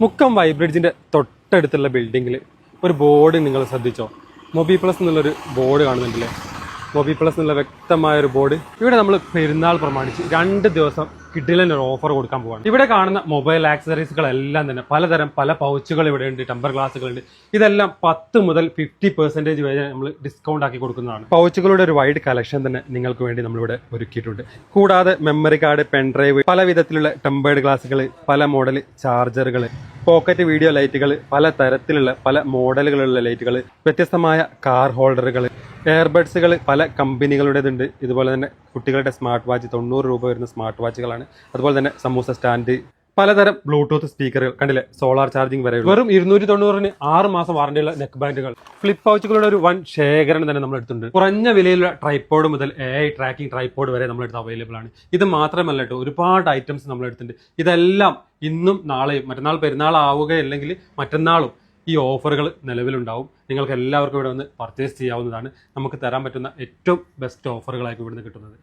മുക്കം വൈബ്രിഡ്ജിന്റെ തൊട്ടടുത്തുള്ള ബിൽഡിങ്ങിൽ ഒരു ബോർഡ് നിങ്ങൾ ശ്രദ്ധിച്ചോ? മൊബി പ്ലസ് എന്നുള്ളൊരു ബോർഡ് കാണുന്നുണ്ടല്ലേ? മൊബി പ്ലസ് എന്നുള്ള വ്യക്തമായ ഒരു ബോർഡ്. ഇവിടെ നമ്മൾ പെരുന്നാൾ പ്രമാണിച്ച് 2 ദിവസം കിഡിലൻ ഒരു ഓഫർ കൊടുക്കാൻ പോവാണ്. ഇവിടെ കാണുന്ന മൊബൈൽ ആക്സസറീസുകളെല്ലാം തന്നെ പലതരം പല പൗച്ചുകൾ ഇവിടെ ഉണ്ട്, ടെമ്പർ ഗ്ലാസുകളുണ്ട്. ഇതെല്ലാം 10 മുതൽ 50% വരെ നമ്മൾ ഡിസ്കൗണ്ട് ആക്കി കൊടുക്കുന്നതാണ്. പൗച്ചുകളുടെ ഒരു വൈഡ് കളക്ഷൻ തന്നെ നിങ്ങൾക്ക് വേണ്ടി നമ്മളിവിടെ ഒരുക്കിയിട്ടുണ്ട്. കൂടാതെ മെമ്മറി കാർഡ്, പെൻഡ്രൈവ്, പല വിധത്തിലുള്ള ടെമ്പേർഡ് ഗ്ലാസുകൾ, പല മോഡൽ ചാർജറുകൾ, പോക്കറ്റ് വീഡിയോ ലൈറ്റുകൾ, പല തരത്തിലുള്ള പല മോഡലുകളുള്ള ലൈറ്റുകൾ, വ്യത്യസ്തമായ കാർ ഹോൾഡറുകൾ, എയർബഡ്സുകൾ പല കമ്പനികളുടേതുണ്ട്. ഇതുപോലെ തന്നെ കുട്ടികളുടെ സ്മാർട്ട് വാച്ച് 90 രൂപ വരുന്ന സ്മാർട്ട് വാച്ചുകളാണ്. അതുപോലെ തന്നെ സമൂസ സ്റ്റാൻഡ്, പലതരം ബ്ലൂടൂത്ത് സ്പീക്കറുകൾ കണ്ടില്ലേ, സോളാർ ചാർജിങ് വരെ. വെറും 290-ന് 6 മാസം വാറണ്ടിയുള്ള നെക്ക് ബാൻഡുകൾ, ഫ്ലിപ്പ് പൗച്ചുകളുടെ ഒരു വൻ ശേഖരണം തന്നെ നമ്മൾ എടുത്തിട്ടുണ്ട്. കുറഞ്ഞ വിലയിലുള്ള ട്രൈപ്പോഡ് മുതൽ AI ട്രാക്കിംഗ് ട്രൈപ്പോഡ് വരെ നമ്മളെടുത്ത് അവൈലബിൾ ആണ്. ഇത് മാത്രമല്ല കേട്ടോ, ഒരുപാട് ഐറ്റംസ് നമ്മൾ എടുത്തിട്ടുണ്ട്. ഇതെല്ലാം ഇന്നും നാളെയും, മറ്റന്നാൾ പെരുന്നാൾ ആവുകയല്ലെങ്കിൽ മറ്റന്നാളും ഈ ഓഫറുകൾ നിലവിലുണ്ടാവും. നിങ്ങൾക്ക് എല്ലാവർക്കും ഇവിടെ വന്ന് പർച്ചേസ് ചെയ്യാവുന്നതാണ്. നമുക്ക് തരാൻ പറ്റുന്ന ഏറ്റവും ബെസ്റ്റ് ഓഫറുകളായിരിക്കും ഇവിടുന്ന് കിട്ടുന്നത്.